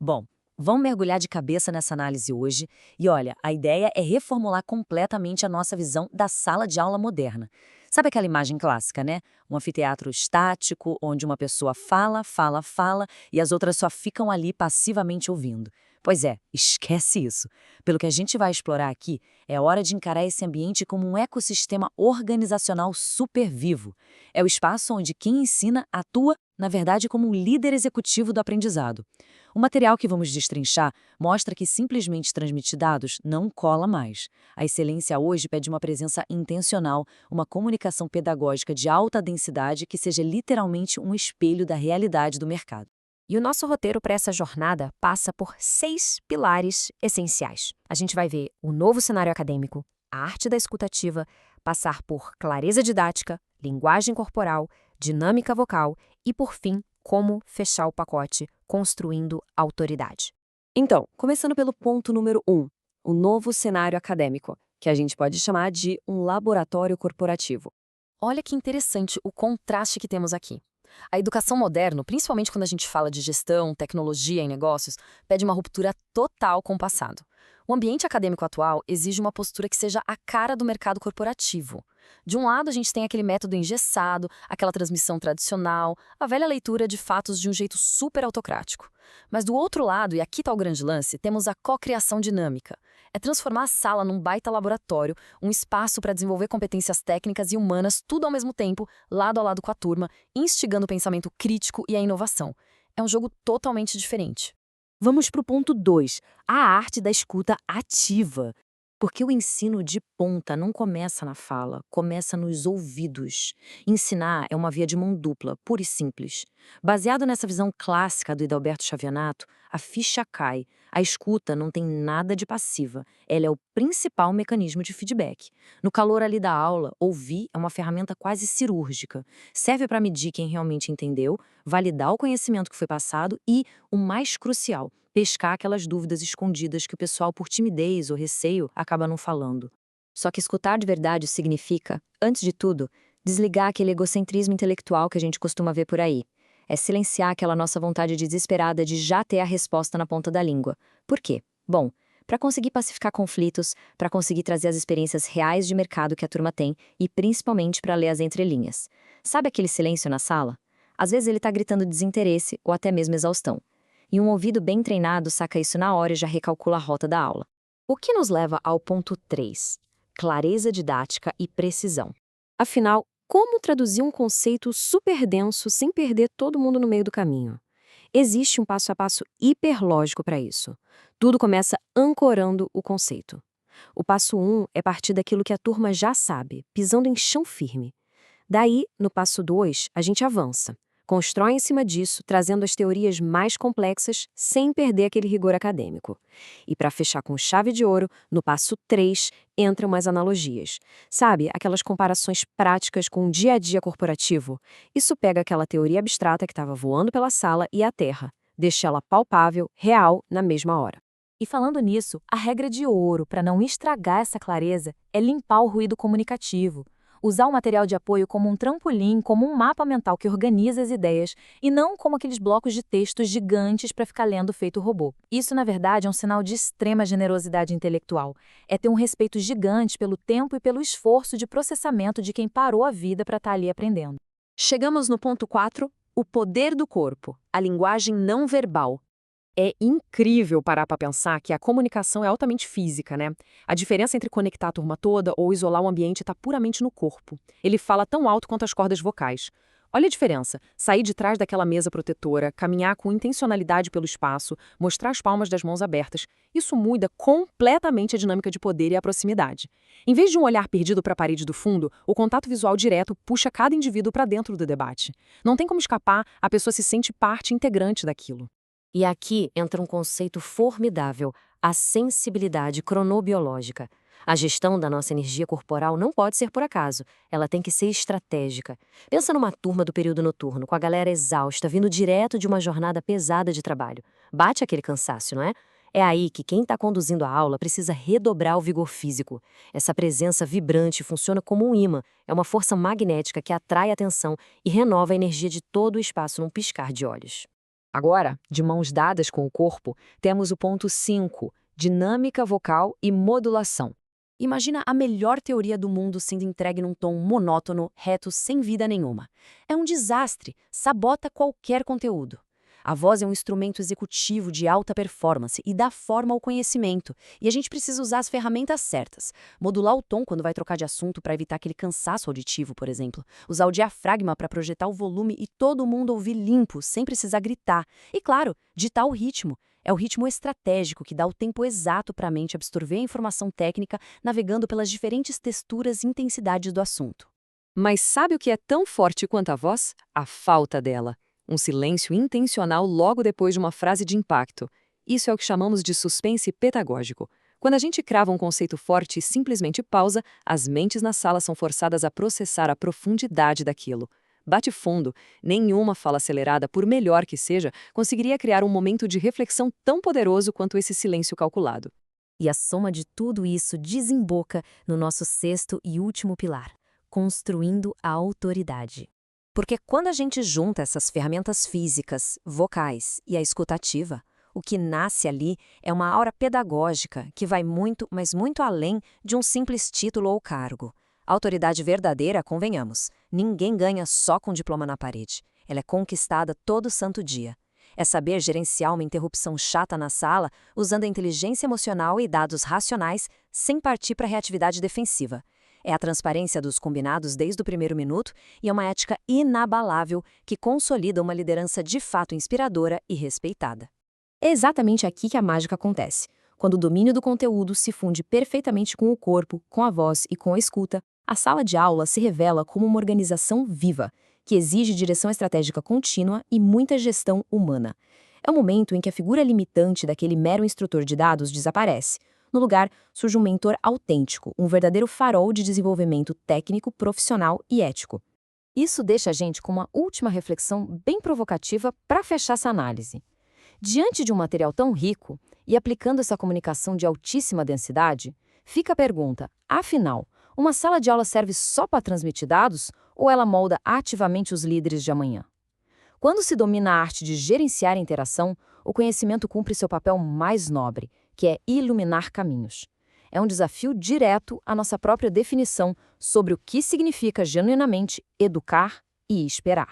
Bom, vamos mergulhar de cabeça nessa análise hoje e olha, a ideia é reformular completamente a nossa visão da sala de aula moderna. Sabe aquela imagem clássica, né? Um anfiteatro estático, onde uma pessoa fala, fala, fala e as outras só ficam ali passivamente ouvindo. Pois é, esquece isso. Pelo que a gente vai explorar aqui, é hora de encarar esse ambiente como um ecossistema organizacional super vivo. É o espaço onde quem ensina atua, na verdade, como um líder executivo do aprendizado. O material que vamos destrinchar mostra que simplesmente transmitir dados não cola mais. A excelência hoje pede uma presença intencional, uma comunicação pedagógica de alta densidade que seja literalmente um espelho da realidade do mercado. E o nosso roteiro para essa jornada passa por 6 pilares essenciais. A gente vai ver o novo cenário acadêmico, a arte da escutativa, passar por clareza didática, linguagem corporal, dinâmica vocal e, por fim, como fechar o pacote, construindo autoridade. Então, começando pelo ponto número 1, o novo cenário acadêmico, que a gente pode chamar de um laboratório corporativo. Olha que interessante o contraste que temos aqui. A educação moderna, principalmente quando a gente fala de gestão, tecnologia e negócios, pede uma ruptura total com o passado. O ambiente acadêmico atual exige uma postura que seja a cara do mercado corporativo. De um lado, a gente tem aquele método engessado, aquela transmissão tradicional, a velha leitura de fatos de um jeito super autocrático. Mas do outro lado, e aqui está o grande lance, temos a cocriação dinâmica. É transformar a sala num baita laboratório, um espaço para desenvolver competências técnicas e humanas, tudo ao mesmo tempo, lado a lado com a turma, instigando o pensamento crítico e a inovação. É um jogo totalmente diferente. Vamos para o ponto 2, a arte da escuta ativa. Porque o ensino de ponta não começa na fala, começa nos ouvidos. Ensinar é uma via de mão dupla, pura e simples. Baseado nessa visão clássica do Hidalberto Xavianato, a ficha cai. A escuta não tem nada de passiva, ela é o principal mecanismo de feedback. No calor ali da aula, ouvir é uma ferramenta quase cirúrgica. Serve para medir quem realmente entendeu, validar o conhecimento que foi passado e, o mais crucial, pescar aquelas dúvidas escondidas que o pessoal, por timidez ou receio, acaba não falando. Só que escutar de verdade significa, antes de tudo, desligar aquele egocentrismo intelectual que a gente costuma ver por aí. É silenciar aquela nossa vontade desesperada de já ter a resposta na ponta da língua. Por quê? Bom, para conseguir pacificar conflitos, para conseguir trazer as experiências reais de mercado que a turma tem e principalmente para ler as entrelinhas. Sabe aquele silêncio na sala? Às vezes ele está gritando desinteresse ou até mesmo exaustão. E um ouvido bem treinado saca isso na hora e já recalcula a rota da aula. O que nos leva ao ponto 3, clareza didática e precisão. Afinal, como traduzir um conceito super denso sem perder todo mundo no meio do caminho? Existe um passo a passo hiperlógico para isso. Tudo começa ancorando o conceito. O passo 1 é partir daquilo que a turma já sabe, pisando em chão firme. Daí, no passo 2, a gente avança. Constrói em cima disso, trazendo as teorias mais complexas sem perder aquele rigor acadêmico. E para fechar com chave de ouro, no passo 3, entram as analogias. Sabe, aquelas comparações práticas com o dia a dia corporativo? Isso pega aquela teoria abstrata que estava voando pela sala e a terra, deixa ela palpável, real, na mesma hora. E falando nisso, a regra de ouro para não estragar essa clareza é limpar o ruído comunicativo. Usar o material de apoio como um trampolim, como um mapa mental que organiza as ideias, e não como aqueles blocos de textos gigantes para ficar lendo feito robô. Isso, na verdade, é um sinal de extrema generosidade intelectual. É ter um respeito gigante pelo tempo e pelo esforço de processamento de quem parou a vida para estar ali aprendendo. Chegamos no ponto 4, o poder do corpo, a linguagem não verbal. É incrível parar para pensar que a comunicação é altamente física, né? A diferença entre conectar a turma toda ou isolar o ambiente está puramente no corpo. Ele fala tão alto quanto as cordas vocais. Olha a diferença. Sair de trás daquela mesa protetora, caminhar com intencionalidade pelo espaço, mostrar as palmas das mãos abertas. Isso muda completamente a dinâmica de poder e a proximidade. Em vez de um olhar perdido para a parede do fundo, o contato visual direto puxa cada indivíduo para dentro do debate. Não tem como escapar, a pessoa se sente parte integrante daquilo. E aqui entra um conceito formidável, a sensibilidade cronobiológica. A gestão da nossa energia corporal não pode ser por acaso, ela tem que ser estratégica. Pensa numa turma do período noturno, com a galera exausta, vindo direto de uma jornada pesada de trabalho. Bate aquele cansaço, não é? É aí que quem está conduzindo a aula precisa redobrar o vigor físico. Essa presença vibrante funciona como um ímã, é uma força magnética que atrai a atenção e renova a energia de todo o espaço num piscar de olhos. Agora, de mãos dadas com o corpo, temos o ponto 5, dinâmica vocal e modulação. Imagina a melhor teoria do mundo sendo entregue num tom monótono, reto, sem vida nenhuma. É um desastre, sabota qualquer conteúdo. A voz é um instrumento executivo de alta performance e dá forma ao conhecimento, e a gente precisa usar as ferramentas certas. Modular o tom quando vai trocar de assunto para evitar aquele cansaço auditivo, por exemplo. Usar o diafragma para projetar o volume e todo mundo ouvir limpo, sem precisar gritar. E claro, ditar o ritmo. É o ritmo estratégico que dá o tempo exato para a mente absorver a informação técnica, navegando pelas diferentes texturas e intensidades do assunto. Mas sabe o que é tão forte quanto a voz? A falta dela. Um silêncio intencional logo depois de uma frase de impacto. Isso é o que chamamos de suspense pedagógico. Quando a gente crava um conceito forte e simplesmente pausa, as mentes na sala são forçadas a processar a profundidade daquilo. Bate fundo, nenhuma fala acelerada, por melhor que seja, conseguiria criar um momento de reflexão tão poderoso quanto esse silêncio calculado. E a soma de tudo isso desemboca no nosso sexto e último pilar, construindo a autoridade. Porque quando a gente junta essas ferramentas físicas, vocais e a escutativa, o que nasce ali é uma aura pedagógica que vai muito, mas muito além de um simples título ou cargo. A autoridade verdadeira, convenhamos, ninguém ganha só com diploma na parede. Ela é conquistada todo santo dia. É saber gerenciar uma interrupção chata na sala usando a inteligência emocional e dados racionais sem partir para a reatividade defensiva. É a transparência dos combinados desde o primeiro minuto e é uma ética inabalável que consolida uma liderança de fato inspiradora e respeitada. É exatamente aqui que a mágica acontece. Quando o domínio do conteúdo se funde perfeitamente com o corpo, com a voz e com a escuta, a sala de aula se revela como uma organização viva, que exige direção estratégica contínua e muita gestão humana. É o momento em que a figura limitante daquele mero instrutor de dados desaparece. No lugar, surge um mentor autêntico, um verdadeiro farol de desenvolvimento técnico, profissional e ético. Isso deixa a gente com uma última reflexão bem provocativa para fechar essa análise. Diante de um material tão rico e aplicando essa comunicação de altíssima densidade, fica a pergunta, afinal, uma sala de aula serve só para transmitir dados ou ela molda ativamente os líderes de amanhã? Quando se domina a arte de gerenciar a interação, o conhecimento cumpre seu papel mais nobre, que é iluminar caminhos. É um desafio direto à nossa própria definição sobre o que significa genuinamente educar e esperar.